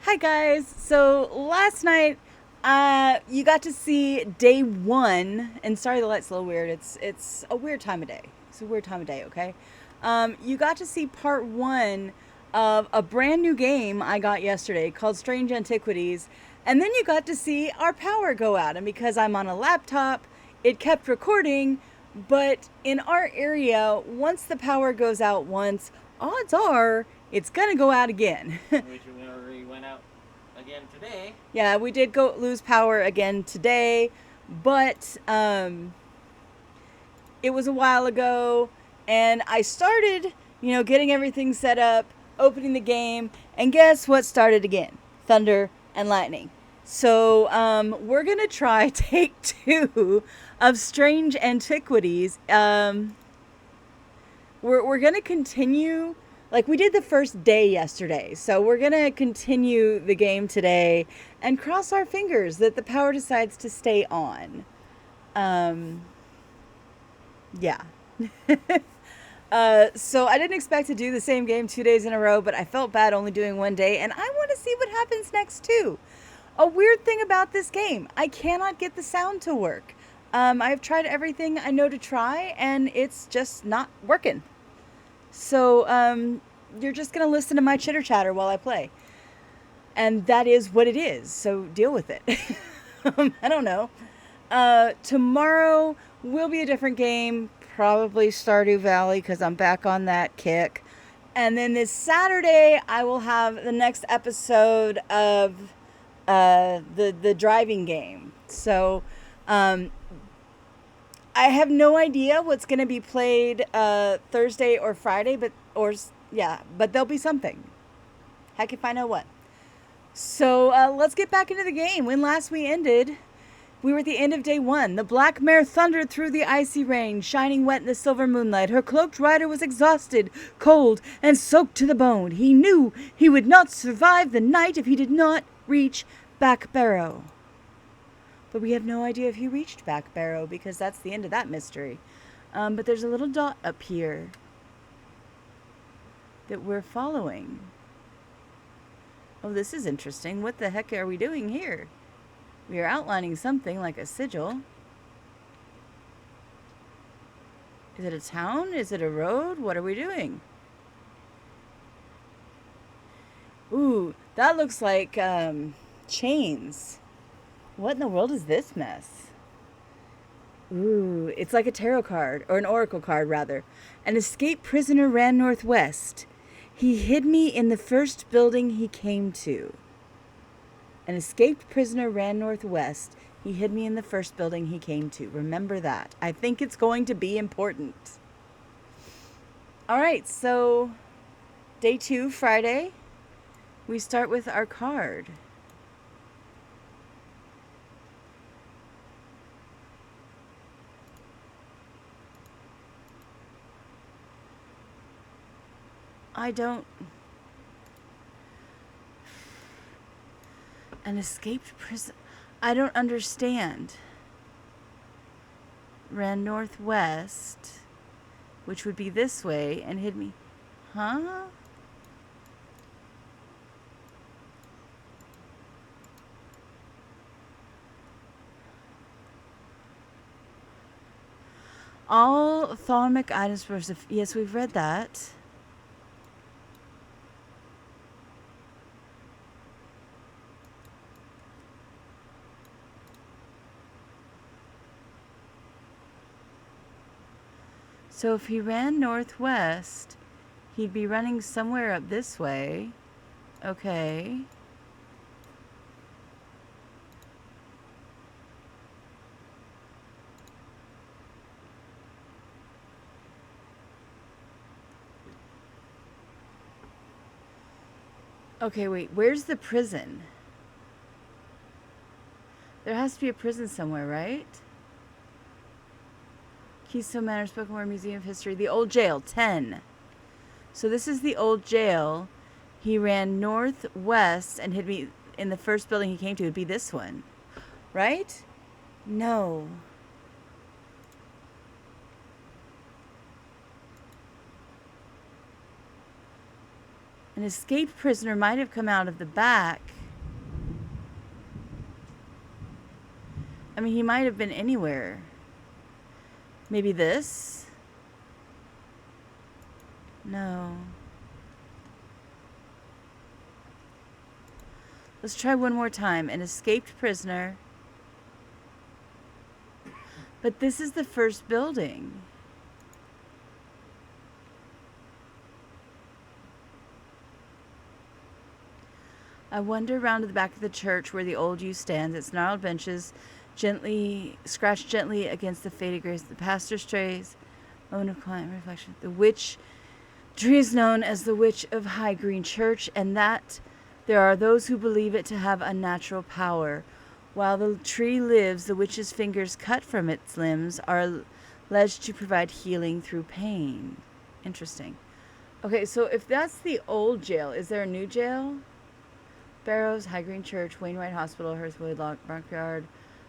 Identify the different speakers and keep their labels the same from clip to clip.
Speaker 1: Hi guys. So last night, you got to see day one, and sorry the light's a little weird. It's a weird time of day. It's a weird time of day. Okay, you got to see part one of a brand new game I got yesterday called Strange Antiquities, and then you got to see our power go out. And because I'm on a laptop, it kept recording. But in our area, once the power goes out once, odds are it's gonna go out again.
Speaker 2: Which we already went out again today.
Speaker 1: Yeah, we did go lose power again today, but it was a while ago, and I started, getting everything set up, opening the game, and guess what started again? Thunder and lightning. So we're gonna try take two of Strange Antiquities. We're gonna continue like we did the first day yesterday. So we're gonna continue the game today and cross our fingers that the power decides to stay on. Um, yeah. So I didn't expect to do the same game 2 days in a row, but I felt bad only doing one day, and I want to see what happens next too. A weird thing about this game, I cannot get the sound to work. I've tried everything I know to try, and it's just not working. So you're just gonna listen to my chitter chatter while I play, and that is what it is. So deal with it. I don't know. Tomorrow will be a different game, probably Stardew Valley because I'm back on that kick. And then this Saturday, I will have the next episode of the driving game. So I have no idea what's going to be played Thursday or Friday, but there'll be something. Heck if I know what. So let's get back into the game. When last we ended, we were at the end of day one. The black mare thundered through the icy rain, shining wet in the silver moonlight. Her cloaked rider was exhausted, cold, and soaked to the bone. He knew he would not survive the night if he did not reach Back Barrow. But we have no idea if he reached Back Barrow because that's the end of that mystery. But there's a little dot up here that we're following. Oh, this is interesting. What the heck are we doing here? We are outlining something like a sigil. Is it a town? Is it a road? What are we doing? Ooh, that looks like chains. What in the world is this mess? Ooh, it's like a tarot card, or an oracle card, rather. An escaped prisoner ran northwest. He hid me in the first building he came to. An escaped prisoner ran northwest. He hid me in the first building he came to. Remember that. I think it's going to be important. All right, so day 2, Friday, we start with our card. I don't... An escaped prison... I don't understand. Ran northwest, which would be this way, and hid me. Huh? All thalamic items were... Yes, we've read that. So if he ran northwest, he'd be running somewhere up this way. Okay. Okay, wait. Where's the prison? There has to be a prison somewhere, right? Keystone Manor, Spoken Word Museum of History. The old jail, 10. So this is the old jail. He ran northwest and hid me in the first building he came to. It would be this one. Right? No. An escaped prisoner might have come out of the back. mean, he might have been anywhere. Maybe this? No. Let's try one more time. An escaped prisoner. But this is the first building. I wander round to the back of the church where the old yew stands, its gnarled benches scratched gently against the faded grace. The pastor strays, own of quiet reflection. The witch tree is known as the Witch of High Green Church, and that there are those who believe it to have unnatural power. While the tree lives, the witch's fingers cut from its limbs are alleged to provide healing through pain. Interesting. Okay, so if that's the old jail, is there a new jail? Barrows, High Green Church, Wainwright Hospital, Hearthwood, Brockyard,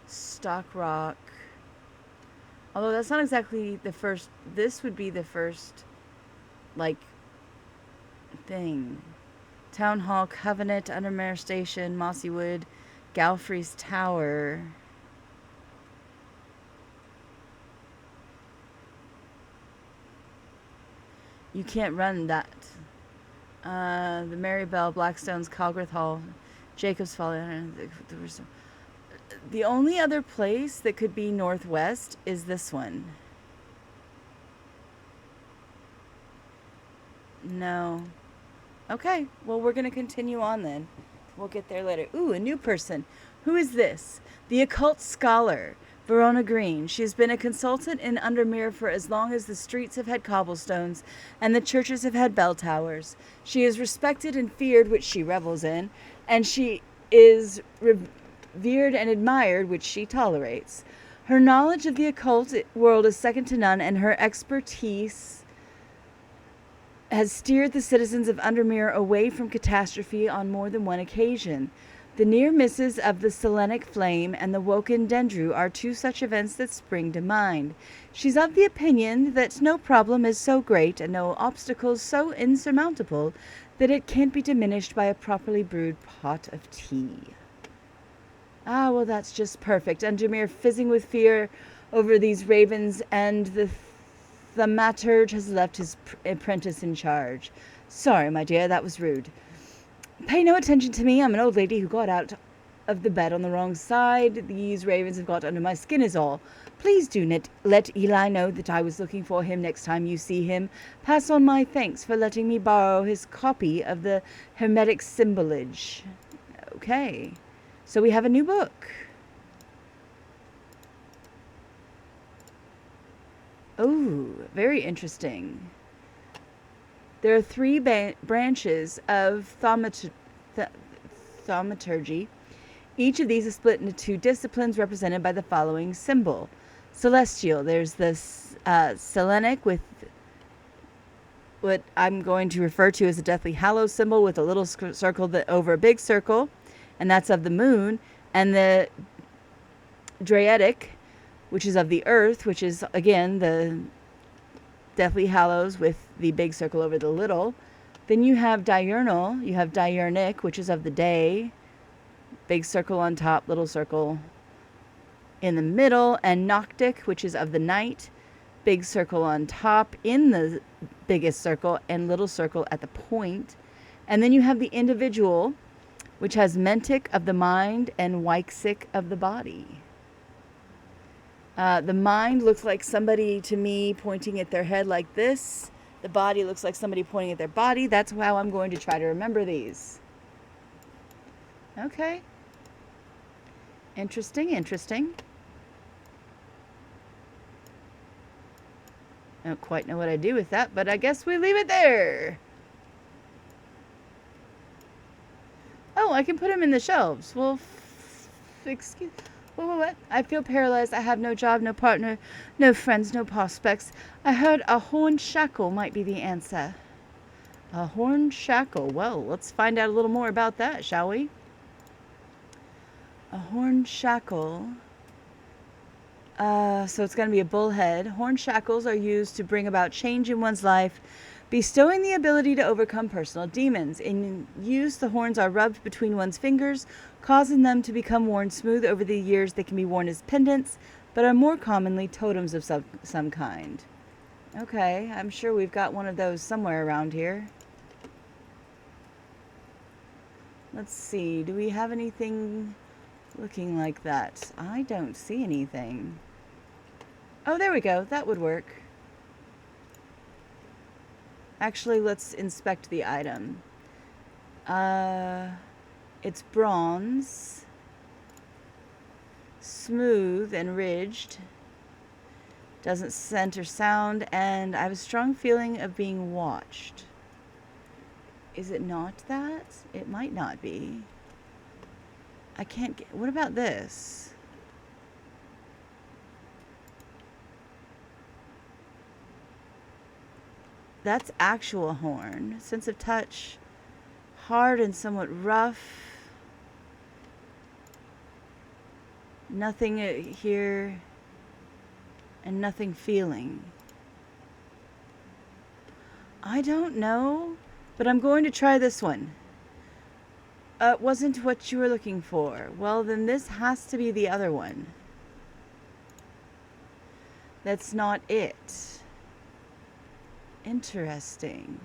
Speaker 1: Stock Rock. Although that's not exactly the first. This would be the first, like, thing. Town Hall, Covenant, Undermere Station, Mossywood, Galfrey's Tower. You can't run that. The Marybelle, Blackstones, Calgreth Hall, Jacob's Folly. The only other place that could be northwest is this one. No. Okay, well, we're going to continue on then. We'll get there later. Ooh, a new person. Who is this? The occult scholar, Verona Green. She has been a consultant in Undermere for as long as the streets have had cobblestones and the churches have had bell towers. She is respected and feared, which she revels in, and she is revered and admired, which she tolerates. Her knowledge of the occult world is second to none, and her expertise has steered the citizens of Undermere away from catastrophe on more than one occasion. The near misses of the Selenic flame and the Woken Dendru are two such events that spring to mind. She's of the opinion that no problem is so great and no obstacle so insurmountable that it can't be diminished by a properly brewed pot of tea. Ah, well, that's just perfect. Undermere fizzing with fear over these ravens, and the thaumaturge has left his apprentice in charge. Sorry, my dear, that was rude. Pay no attention to me. I'm an old lady who got out of the bed on the wrong side. These ravens have got under my skin is all. Please do let Eli know that I was looking for him next time you see him. Pass on my thanks for letting me borrow his copy of the Hermetic Symbolage. Okay, so we have a new book. Oh, very interesting. There are three branches of thaumaturgy. Each of these is split into two disciplines represented by the following symbol. Celestial, there's this Selenic with what I'm going to refer to as a Deathly Hallows symbol with a little circle over a big circle, and that's of the moon, and the Draidic, which is of the earth, which is, again, the Deathly Hallows with the big circle over the little. Then you have diurnal, you have diurnic, which is of the day, big circle on top, little circle in the middle, and noctic, which is of the night, big circle on top in the biggest circle, and little circle at the point. And then you have the individual, which has mentic of the mind and weixic of the body. The mind looks like somebody, to me, pointing at their head like this. The body looks like somebody pointing at their body. That's how I'm going to try to remember these. Okay. Interesting, interesting. I don't quite know what I do with that, but I guess we leave it there. Oh, I can put them in the shelves. Well, excuse... What? I feel paralyzed. I have no job, no partner, no friends, no prospects. I heard a horn shackle might be the answer. A horn shackle. Well, let's find out a little more about that, shall we? A horn shackle. So it's going to be a bullhead. Horn shackles are used to bring about change in one's life bestowing the ability to overcome personal demons. In use, the horns are rubbed between one's fingers, causing them to become worn smooth. Over the years. They can be worn as pendants, but are more commonly totems of some kind. Okay, I'm sure we've got one of those somewhere around here. Let's see, do we have anything looking like that? I don't see anything. Oh, there we go. That would work. Actually, let's inspect the item. It's bronze, smooth and ridged, doesn't center sound, and I have a strong feeling of being watched. Is it not that? It might not be. I can't get... What about this? That's actual horn. Sense of touch. Hard and somewhat rough. Nothing here. And nothing feeling. I don't know. But I'm going to try this one. It wasn't what you were looking for. Well, then this has to be the other one. That's not it. Interesting.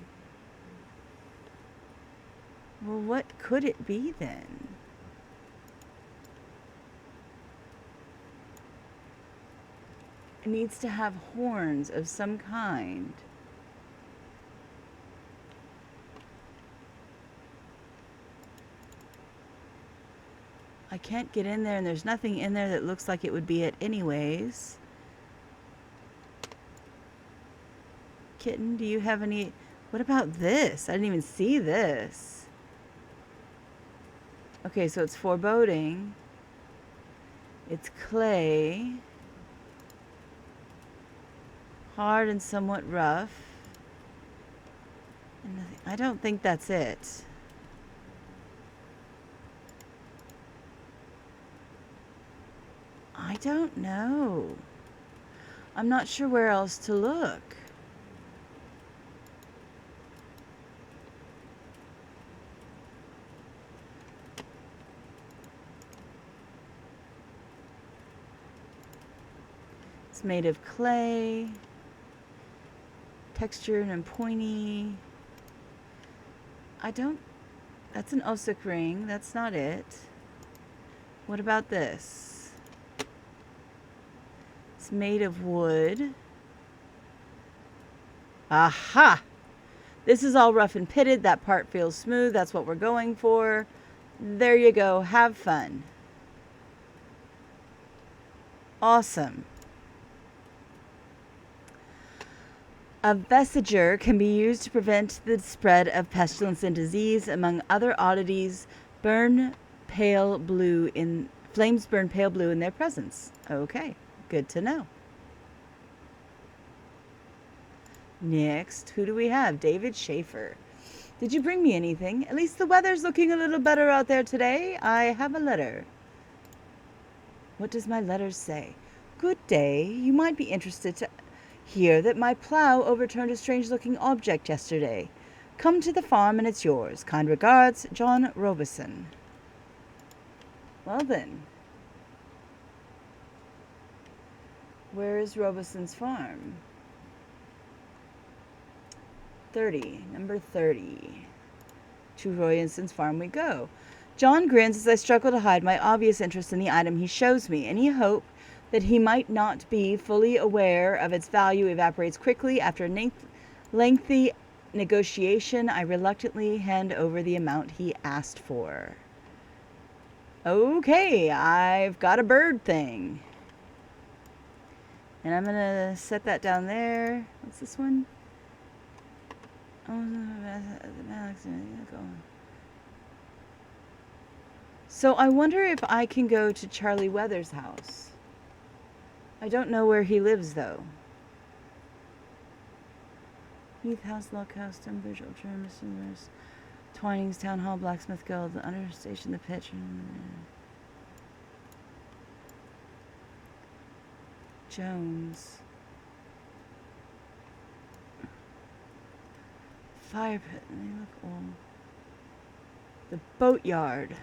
Speaker 1: Well, what could it be then? It needs to have horns of some kind. I can't get in there, and there's nothing in there that looks like it would be it anyways. Kitten, do you have any... What about this? I didn't even see this. Okay, so it's foreboding. It's clay. Hard and somewhat rough. And I don't think that's it. I don't know. I'm not sure where else to look. It's made of clay, textured and pointy. I don't... That's an Osuk ring. That's not it. What about this? It's made of wood. Aha! This is all rough and pitted. That part feels smooth. That's what we're going for. There you go. Have fun. Awesome. A vesiger can be used to prevent the spread of pestilence and disease. Among other oddities, flames burn pale blue in their presence. Okay, good to know. Next, who do we have? David Schaefer. Did you bring me anything? At least the weather's looking a little better out there today. I have a letter. What does my letter say? Good day. You might be interested to hear that my plow overturned a strange-looking object yesterday. Come to the farm and it's yours. Kind regards, John Robeson. Well then. Where is Robeson's farm? 30. Number 30. To Royenson's farm we go. John grins as I struggle to hide my obvious interest in the item he shows me. Any hope that he might not be fully aware of its value evaporates quickly. After a lengthy negotiation, I reluctantly hand over the amount he asked for. Okay, I've got a bird thing. And I'm going to set that down there. What's this one? So I wonder if I can go to Charlie Weathers' house. I don't know where he lives, though. Heath House, Luck House, Stonebridge, Ultram, Twinings, Town Hall, Blacksmith Guild, the Understation, the Pitch. Jones. fire pit. They look old. The boatyard.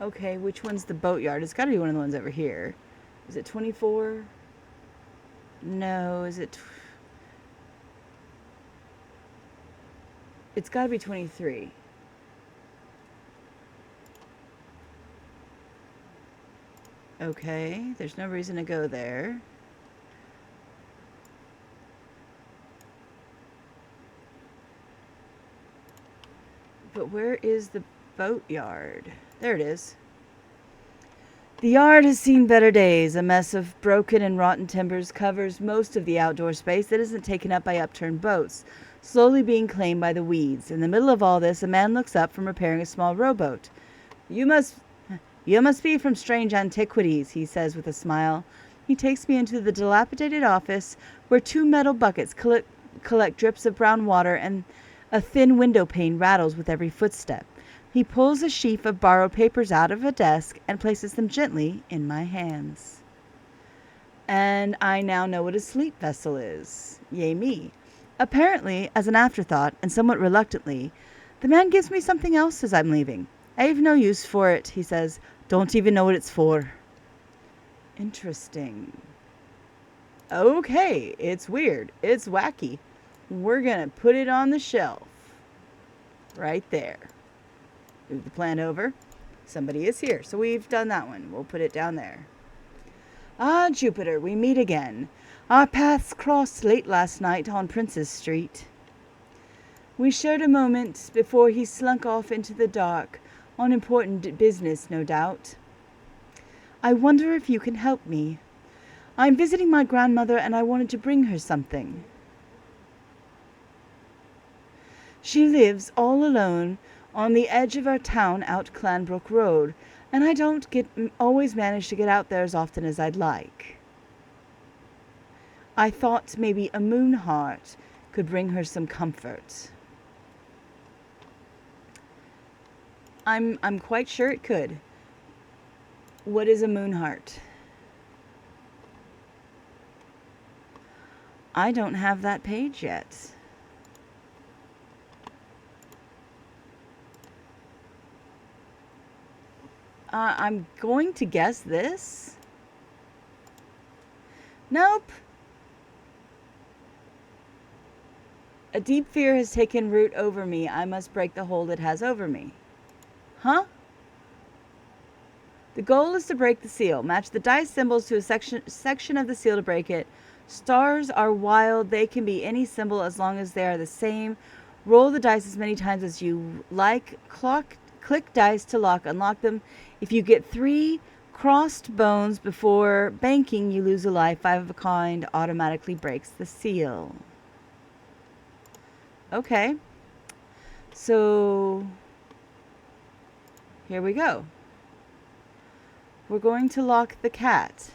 Speaker 1: Okay, which one's the boatyard? It's got to be one of the ones over here. Is it 24? No, is it... It's got to be 23. Okay, there's no reason to go there. But where is the boatyard? There it is. The yard has seen better days. A mess of broken and rotten timbers covers most of the outdoor space that isn't taken up by upturned boats, slowly being claimed by the weeds. In the middle of all this, a man looks up from repairing a small rowboat. You must be from strange Antiquities, he says with a smile. He takes me into the dilapidated office where 2 metal buckets collect drips of brown water and a thin window pane rattles with every footstep. He pulls a sheaf of borrowed papers out of a desk and places them gently in my hands. And I now know what a sleep vessel is. Yay me. Apparently, as an afterthought, and somewhat reluctantly, the man gives me something else as I'm leaving. I have no use for it, he says. Don't even know what it's for. Interesting. Okay, it's weird. It's wacky. We're going to put it on the shelf. Right there. Move the plant over. Somebody is here, so we've done that one. We'll put it down there. Ah, Jupiter, we meet again. Our paths crossed late last night on Princess Street. We shared a moment before he slunk off into the dark, on important business, no doubt. I wonder if you can help me. I'm visiting my grandmother and I wanted to bring her something. She lives all alone on the edge of our town out Clanbrook Road, and I don't always manage to get out there as often as I'd like. I thought maybe a moon heart could bring her some comfort. I'm quite sure it could. What is a moon heart? I don't have that page yet. I'm going to guess this. Nope. A deep fear has taken root over me. I must break the hold it has over me. Huh? The goal is to break the seal. Match the dice symbols to a section of the seal to break it. Stars are wild. They can be any symbol as long as they are the same. Roll the dice as many times as you like. Click dice to unlock them. If you get 3 crossed bones before banking, you lose a life. 5 of a kind automatically breaks the seal. Okay. So, here we go. We're going to lock the cat.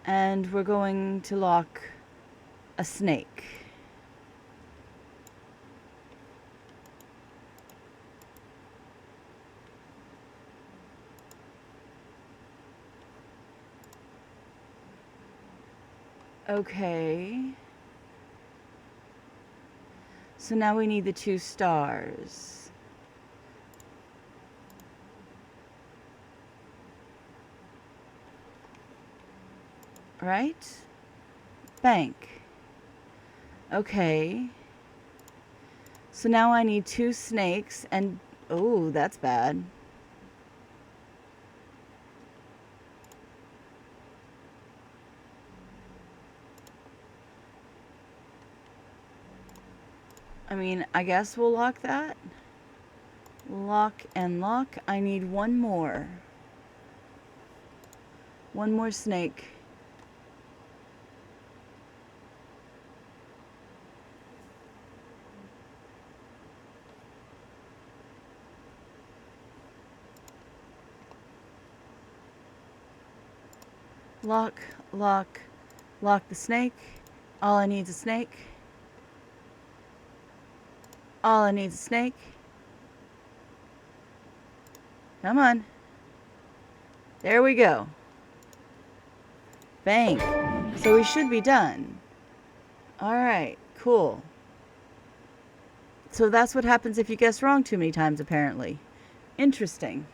Speaker 1: And we're going to lock a snake. Okay. So now we need the 2 stars. Right? Bank. Okay. So now I need 2 snakes and... Oh, that's bad. I mean, I guess we'll lock that. Lock and lock. I need 1 more. 1 more snake. Lock, lock, lock the snake. All I need is a snake. All I need is a snake. Come on. There we go. Bang. So we should be done. Alright, cool. So that's what happens if you guess wrong too many times, apparently. Interesting.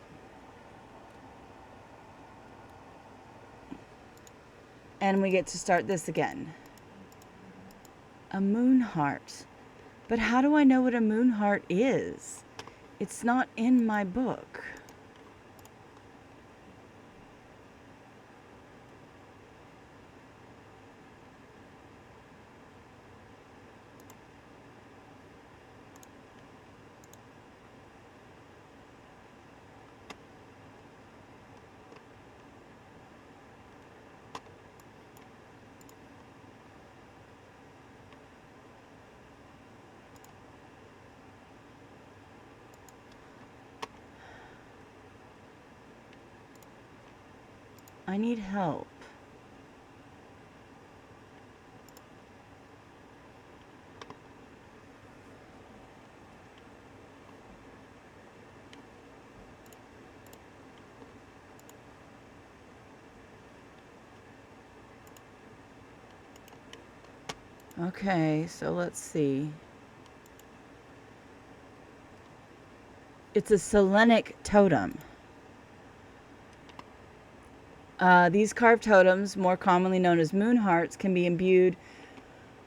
Speaker 1: And we get to start this again. A moon heart. But how do I know what a moon heart is? It's not in my book. I need help. Okay, so let's see. It's a Selenic totem. These carved totems, more commonly known as moon hearts, can be imbued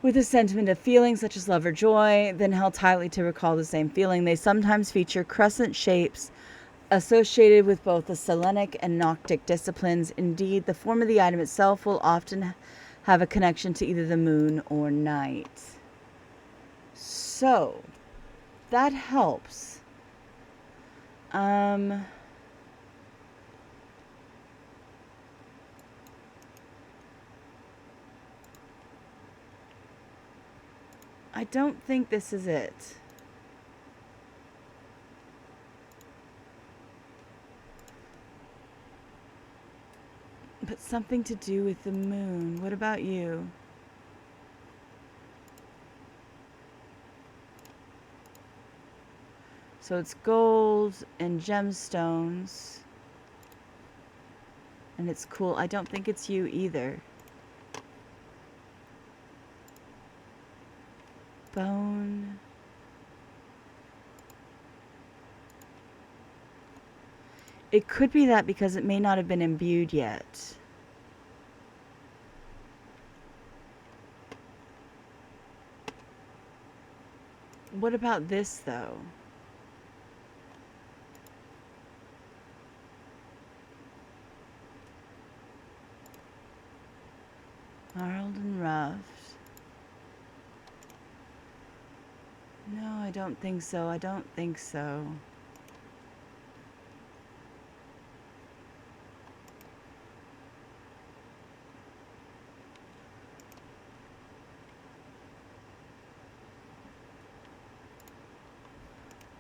Speaker 1: with a sentiment of feeling such as love or joy, then held tightly to recall the same feeling. They sometimes feature crescent shapes associated with both the Selenic and Noctic disciplines. Indeed, the form of the item itself will often have a connection to either the moon or night. So, that helps. I don't think this is it. But something to do with the moon. What about you? So it's gold and gemstones. And it's cool. I don't think it's you either. Bone. It could be that because it may not have been imbued yet. What about this, though? Gnarled and roughed. No, I don't think so. I don't think so.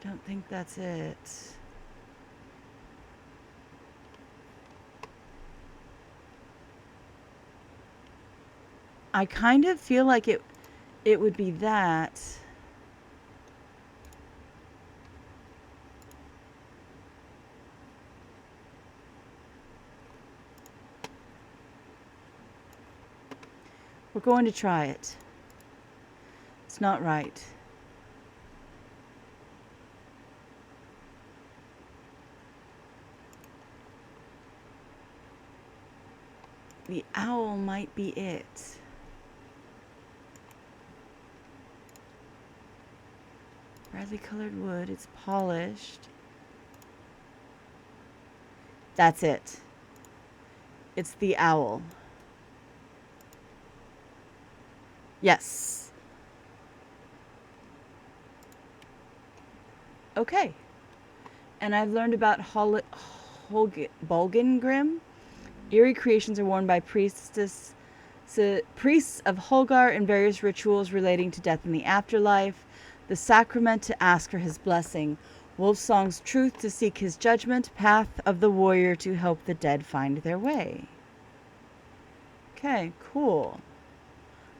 Speaker 1: Don't think that's it. I kind of feel like it would be that. We're going to try it. It's not right. The owl might be it. Brightly colored wood. It's polished. That's it. It's the owl. Yes. Okay. And I've learned about Bolgengrim. Eerie creations are worn by priests of Holgar in various rituals relating to death and the afterlife. The sacrament to ask for his blessing. Wolfsong's truth to seek his judgment. Path of the warrior to help the dead find their way. Okay, cool.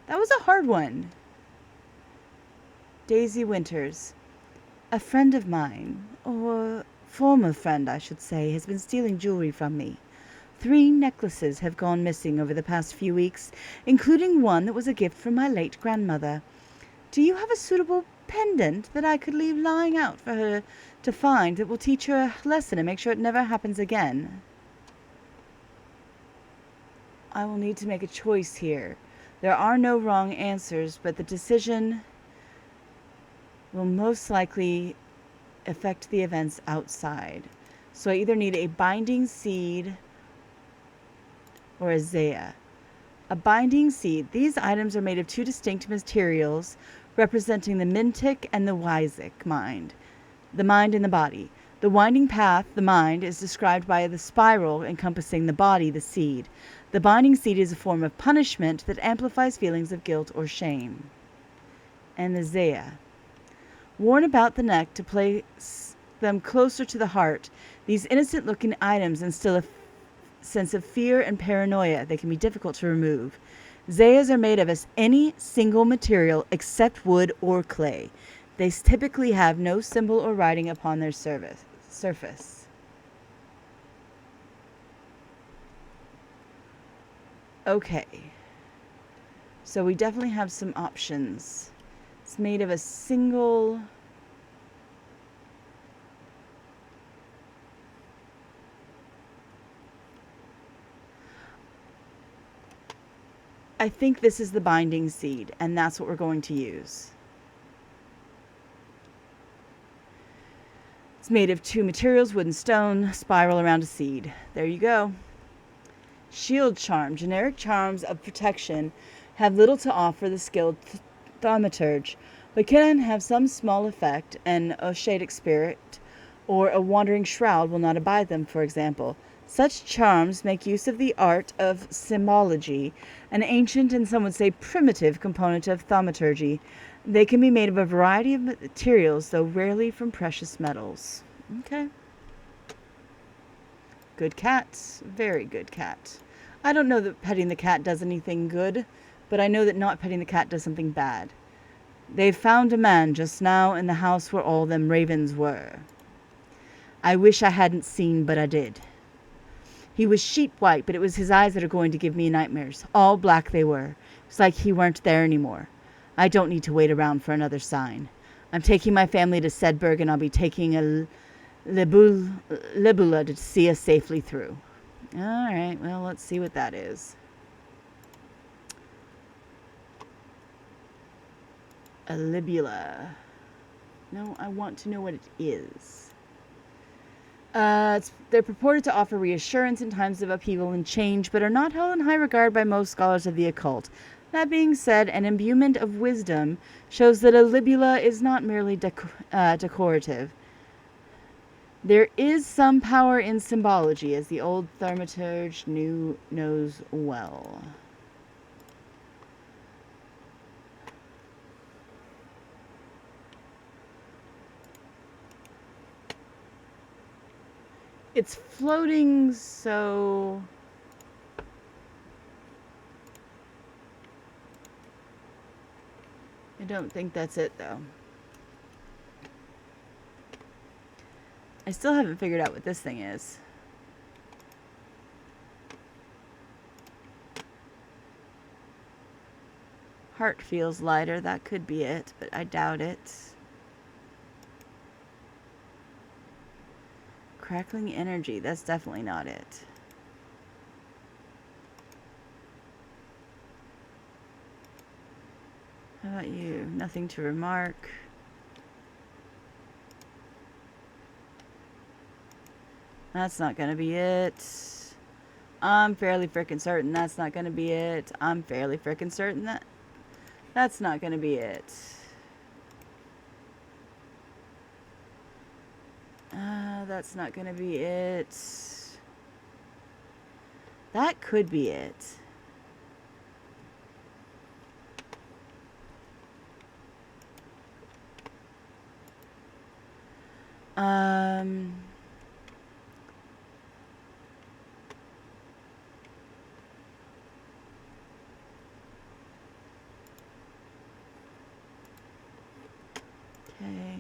Speaker 1: That was a hard one. Daisy Winters. A friend of mine, or former friend I should say, has been stealing jewelry from me. 3 necklaces have gone missing over the past few weeks, including one that was a gift from my late grandmother. Do you have a suitable pendant that I could leave lying out for her to find that will teach her a lesson and make sure it never happens again. I will need to make a choice here. There are no wrong answers, but the decision will most likely affect the events outside. So I either need a binding seed or a Zaya. A binding seed. These items are made of two distinct materials representing the Mintic and the Wyzik mind. The mind and the body. The winding path, the mind, is described by the spiral encompassing the body, the seed. The binding seed is a form of punishment that amplifies feelings of guilt or shame. And the Zaya. Worn about the neck to place them closer to the heart, these innocent-looking items instill a sense of fear and paranoia. They can be difficult to remove. Zayas are made of any single material except wood or clay. They typically have no symbol or writing upon their surface. Okay. So we definitely have some options. It's made of a single... I think this is the binding seed, and that's what we're going to use. It's made of two materials, wood and stone, spiral around a seed. There you go. Shield charm. Generic charms of protection have little to offer the skilled thaumaturge, but can have some small effect. An Oshadic spirit or a wandering shroud will not abide them, for example. Such charms make use of the art of symbology, an ancient and some would say primitive component of thaumaturgy. They can be made of a variety of materials, though rarely from precious metals. Okay. Good cat. Very good cat. I don't know that petting the cat does anything good, but I know that not petting the cat does something bad. They've found a man just now in the house where all them ravens were. I wish I hadn't seen, but I did. He was sheet white, but it was his eyes that are going to give me nightmares. All black they were. It was like he weren't there anymore. I don't need to wait around for another sign. I'm taking my family to Sedberg, and I'll be taking a libula to see us safely through. All right, well, let's see what that is. A libula. No, I want to know what it is. They're purported to offer reassurance in times of upheaval and change, but are not held in high regard by most scholars of the occult. That being said, an imbuement of wisdom shows that a libula is not merely decorative. There is some power in symbology, as the old thaumaturge knows well. It's floating, so... I don't think that's it, though. I still haven't figured out what this thing is. Heart feels lighter. That could be it, but I doubt it. Crackling energy. That's definitely not it. How about you? Nothing to remark. That's not gonna be it. I'm fairly frickin' certain that's not gonna be it. I'm fairly frickin' certain that's not gonna be it. That's not gonna be it. That could be it. Okay.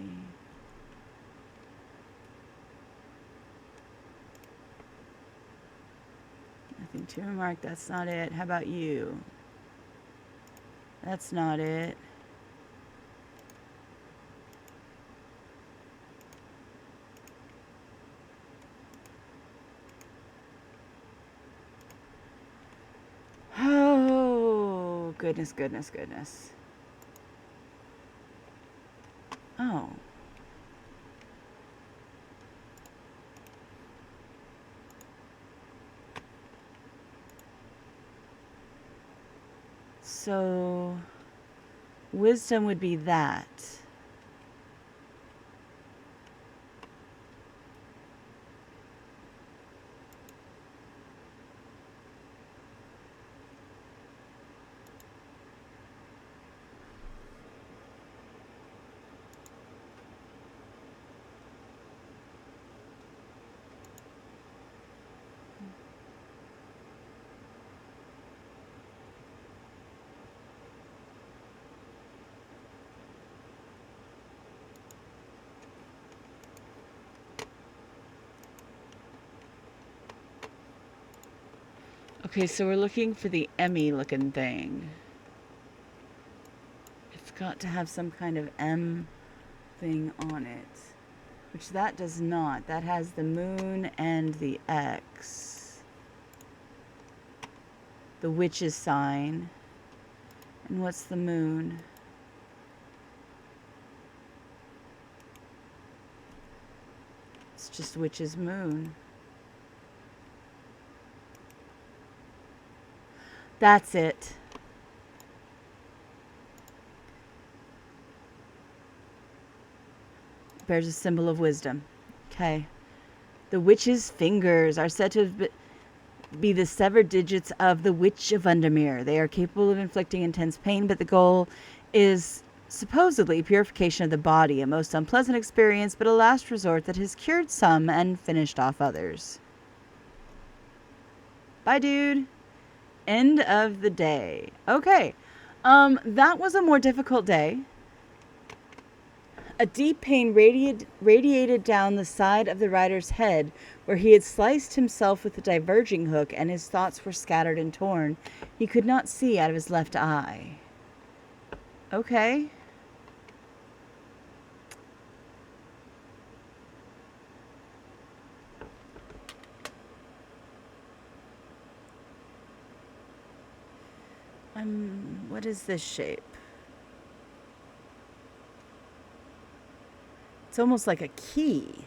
Speaker 1: Nothing to remark. That's not it. How about you? That's not it. goodness, goodness, goodness. Oh. So, wisdom would be that. Okay, so we're looking for the Emmy looking thing. It's got to have some kind of M thing on it. Which that does not. That has the moon and the X. The witch's sign. And what's the moon? It's just witch's moon. That's it. Bears a symbol of wisdom. Okay. The witch's fingers are said to be the severed digits of the Witch of Undermere. They are capable of inflicting intense pain, but the goal is supposedly purification of the body, a most unpleasant experience, but a last resort that has cured some and finished off others. Bye, dude. End of the day. Okay. That was a more difficult day. A deep pain radiated down the side of the rider's head, where he had sliced himself with a diverging hook, and his thoughts were scattered and torn. He could not see out of his left eye. Okay. What is this shape? It's almost like a key.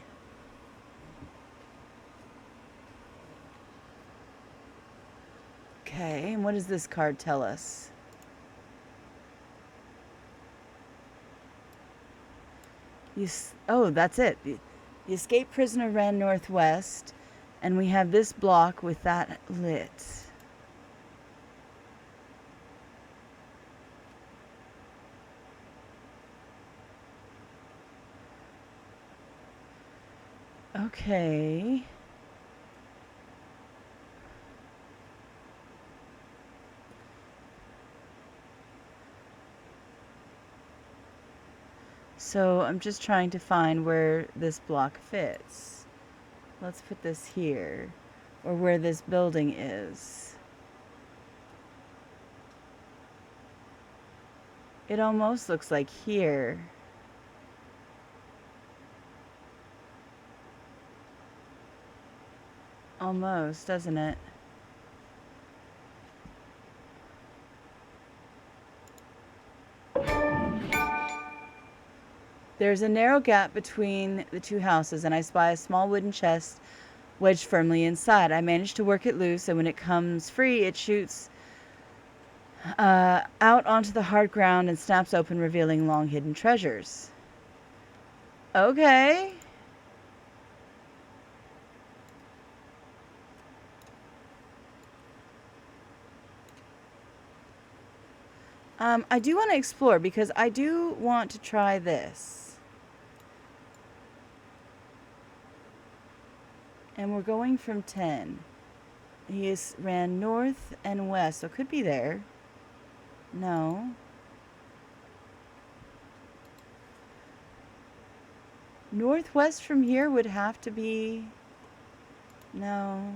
Speaker 1: Okay, and what does this card tell us? Oh, that's it. The escaped prisoner ran northwest, and we have this block with that lit. Okay. So I'm just trying to find where this block fits. Let's put this here, or where this building is. It almost looks like here. Almost, doesn't it? There's a narrow gap between the two houses, and I spy a small wooden chest wedged firmly inside. I manage to work it loose, and when it comes free, it shoots out onto the hard ground and snaps open, revealing long hidden treasures. Okay. I do want to explore because I do want to try this. And we're going from 10. He ran north and west, so it could be there. No. Northwest from here would have to be... No.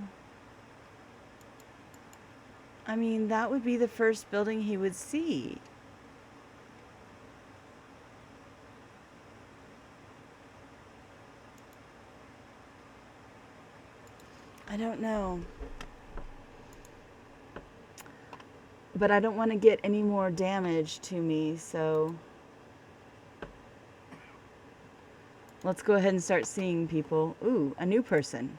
Speaker 1: I mean, that would be the first building he would see. I don't know. But I don't want to get any more damage to me, so let's go ahead and start seeing people. Ooh, a new person.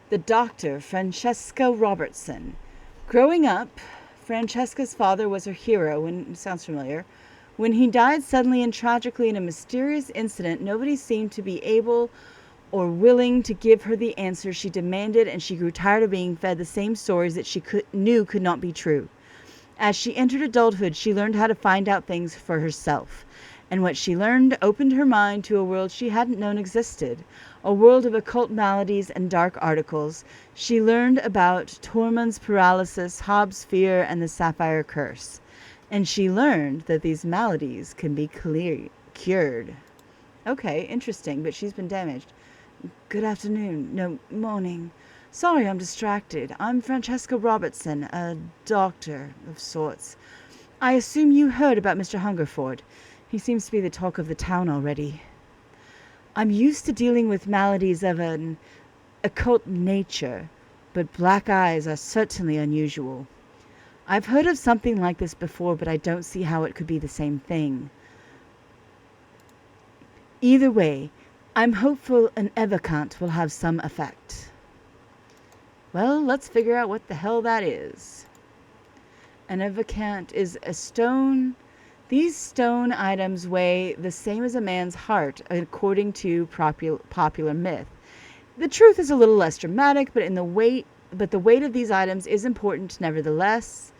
Speaker 1: The doctor, Francesca Robertson. Growing up, Francesca's father was her hero, sounds familiar. When he died suddenly and tragically in a mysterious incident, nobody seemed to be able or willing to give her the answer she demanded, and she grew tired of being fed the same stories that she knew could not be true. As she entered adulthood, she learned how to find out things for herself. And what she learned opened her mind to a world she hadn't known existed, a world of occult maladies and dark articles. She learned about Tormund's paralysis, Hobbs' fear, and the Sapphire Curse. And she learned that these maladies can be cured. Okay, interesting, but she's been damaged. Good afternoon. No, morning. Sorry, I'm distracted. I'm Francesca Robertson, a doctor of sorts. I assume you heard about Mr. Hungerford. He seems to be the talk of the town already. I'm used to dealing with maladies of an occult nature, but black eyes are certainly unusual. I've heard of something like this before, but I don't see how it could be the same thing. Either way, I'm hopeful an evocant will have some effect. Well, let's figure out what the hell that is. An evocant is a stone. These stone items weigh the same as a man's heart, according to popular myth. The truth is a little less dramatic, but the weight of these items is important nevertheless,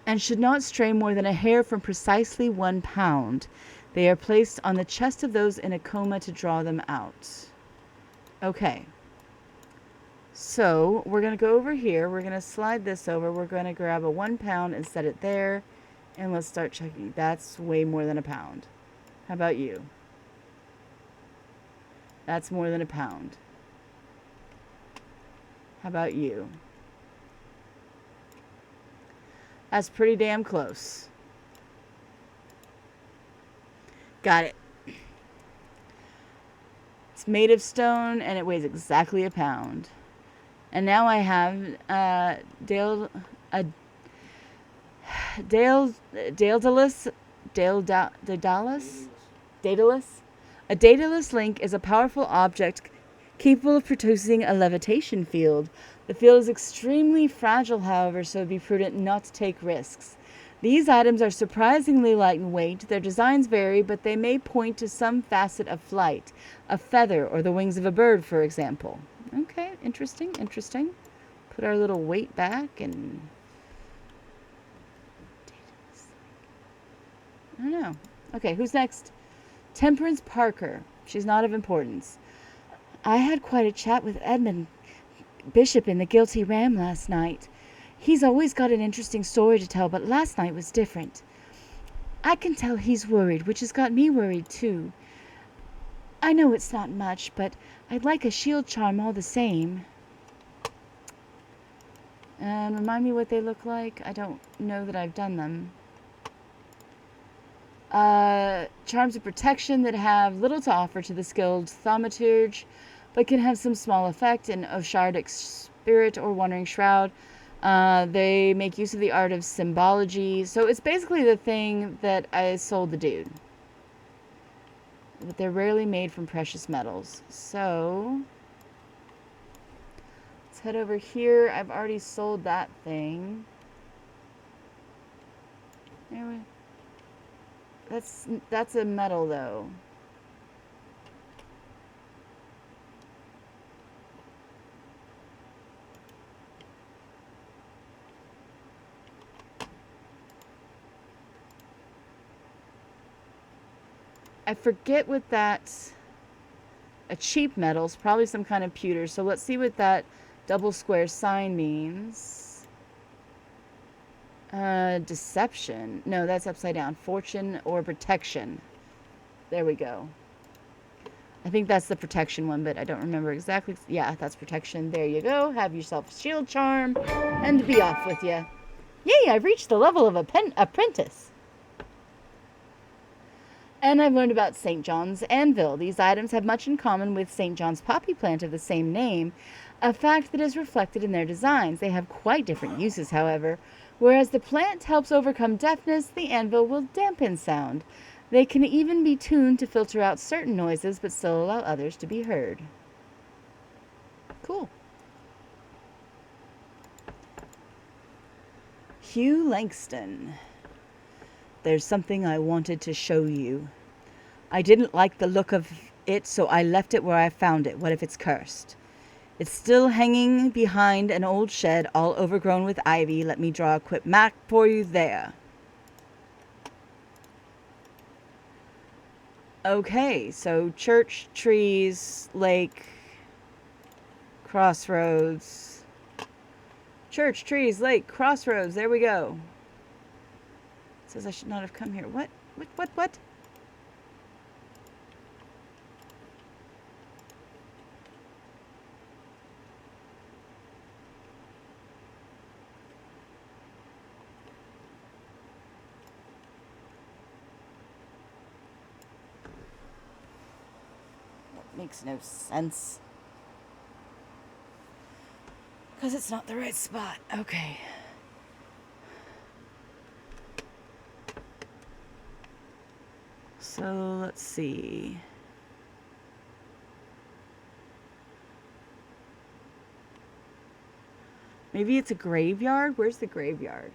Speaker 1: and should not stray more than a hair from precisely 1 pound. They are placed on the chest of those in a coma to draw them out. Okay. So we're going to go over here. We're going to slide this over. We're going to grab a 1 pound and set it there. And let's start checking. That's way more than a pound. How about you? That's more than a pound. How about you? That's pretty damn close. Got it. It's made of stone and it weighs exactly a pound. And now I have Daedalus. A Daedalus link is a powerful object capable of producing a levitation field. The field is extremely fragile, however, so be prudent not to take risks. These items are surprisingly light in weight. Their designs vary, but they may point to some facet of flight, a feather, or the wings of a bird, for example. Okay, interesting. Put our little weight back and... I don't know. Okay, who's next? Temperance Parker. She's not of importance. I had quite a chat with Edmund Bishop in the Guilty Ram last night. He's always got an interesting story to tell, but last night was different. I can tell he's worried, which has got me worried too. I know it's not much, but I'd like a shield charm all the same. And remind me what they look like. I don't know that I've done them. Charms of protection that have little to offer to the skilled thaumaturge, but can have some small effect in Oshardic spirit or Wandering Shroud. They make use of the art of symbology. So it's basically the thing that I sold the dude. But they're rarely made from precious metals. So let's head over here. I've already sold that thing. Anyway, that's a metal though. I forget what that's a cheap metal. It's probably some kind of pewter. So let's see what that double square sign means. Deception. No, that's upside down. Fortune or protection. There we go. I think that's the protection one, but I don't remember exactly. Yeah, that's protection. There you go. Have yourself a shield charm and be off with you. Yay, I've reached the level of apprentice. And I've learned about St. John's Anvil. These items have much in common with St. John's poppy plant of the same name, a fact that is reflected in their designs. They have quite different uses, however. Whereas the plant helps overcome deafness, the anvil will dampen sound. They can even be tuned to filter out certain noises but still allow others to be heard. Cool. Hugh Langston. There's something I wanted to show you. I didn't like the look of it, so I left it where I found it. What if it's cursed? It's still hanging behind an old shed, all overgrown with ivy. Let me draw a quick map for you there. Okay, so church, trees, lake, crossroads. Church, trees, lake, crossroads. There we go. It says I should not have come here. What? What? That makes no sense. Because it's not the right spot. Okay. So let's see. Maybe it's a graveyard? Where's the graveyard?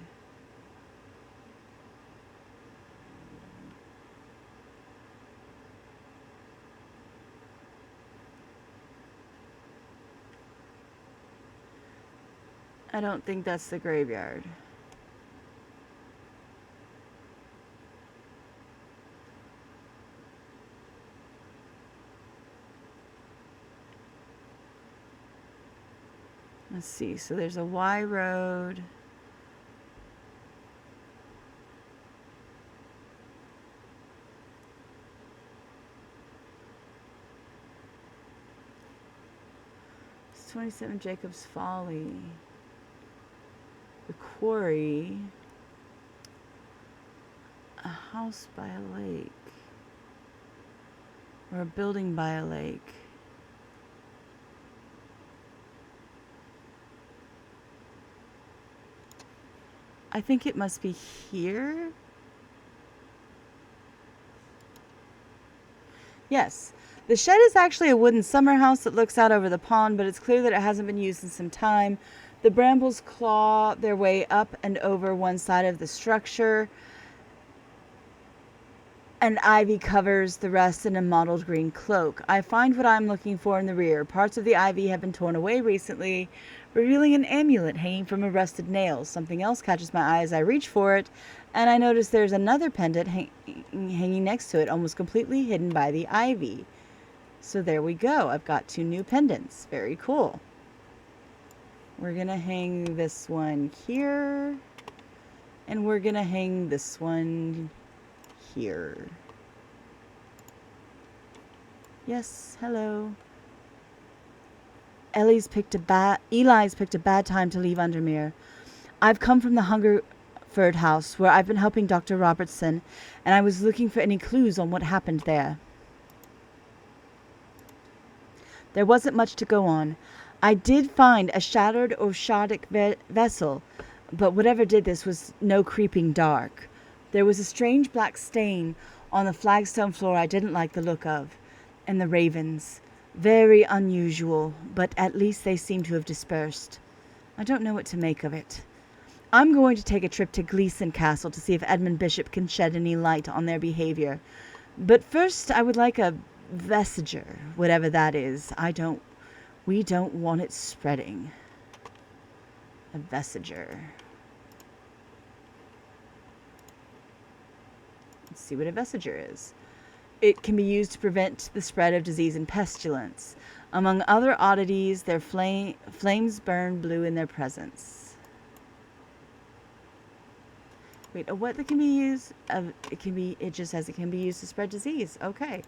Speaker 1: I don't think that's the graveyard. Let's see. So there's a Y road. It's 27 Jacobs Folly. The quarry. A house by a lake. Or a building by a lake. I think it must be here. Yes. The shed is actually a wooden summer house that looks out over the pond, but it's clear that it hasn't been used in some time. The brambles claw their way up and over one side of the structure, and ivy covers the rest in a mottled green cloak. I find what I'm looking for in the rear. Parts of the ivy have been torn away recently, revealing an amulet hanging from a rusted nail. Something else catches my eye as I reach for it, and I notice there's another pendant hanging next to it, almost completely hidden by the ivy. So there we go. I've got 2 new pendants. Very cool. We're going to hang this one here, and we're going to hang this one here. Yes, hello. Eli's picked a bad time to leave Undermere. I've come from the Hungerford house, where I've been helping Dr. Robertson, and I was looking for any clues on what happened there. There wasn't much to go on. I did find a shattered Oshadic vessel, but whatever did this was no creeping dark. There was a strange black stain on the flagstone floor I didn't like the look of, and the ravens. Very unusual, but at least they seem to have dispersed. I don't know what to make of it. I'm going to take a trip to Gleeson Castle to see if Edmund Bishop can shed any light on their behavior. But first, I would like a vestiger, whatever that is. We don't want it spreading. A vestiger. Let's see what a vestiger is. It can be used to prevent the spread of disease and pestilence. Among other oddities, their flames burn blue in their presence. Wait, what that can be used? It just says it can be used to spread disease. Okay.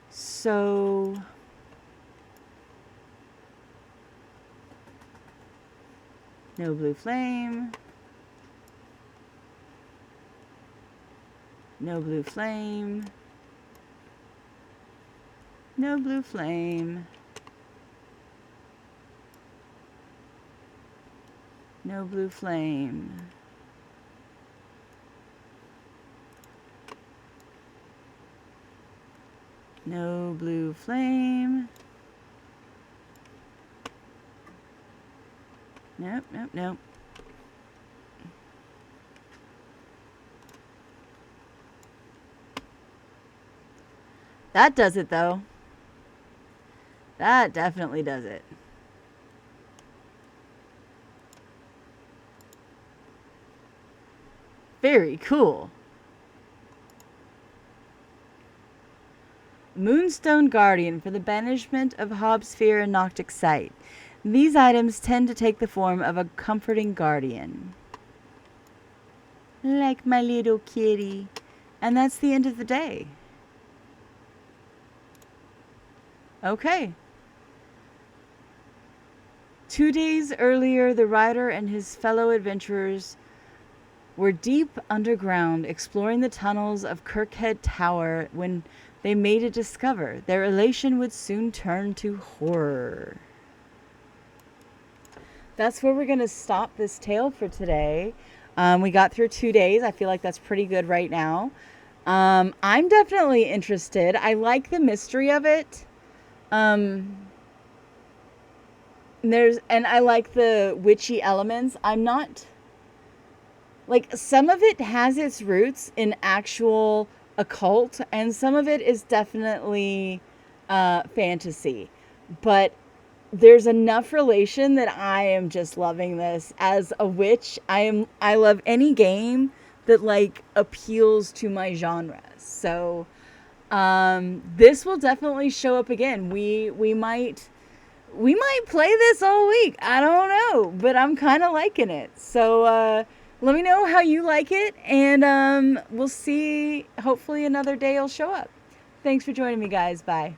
Speaker 1: So no blue flame. No blue flame. No blue flame. No blue flame. No blue flame. Nope, nope, nope. That does it, though. That definitely does it. Very cool. Moonstone Guardian for the banishment of Hobsphere and Noctic Sight. These items tend to take the form of a comforting guardian. Like my little kitty. And that's the end of the day. Okay. 2 days earlier, the rider and his fellow adventurers were deep underground exploring the tunnels of Kirkhead Tower when they made a discover. Their elation would soon turn to horror. That's where we're going to stop this tale for today. We got through 2 days. I feel like that's pretty good right now. I'm definitely interested. I like the mystery of it. And I like the witchy elements. I'm not like, some of it has its roots in actual occult, and some of it is definitely fantasy. But there's enough relation that I am just loving this. As a witch, I love any game that like appeals to my genre. So this will definitely show up again. We might play this all week. I don't know, but I'm kind of liking it. So let me know how you like it, and we'll see. Hopefully another day will show up. Thanks for joining me, guys. Bye.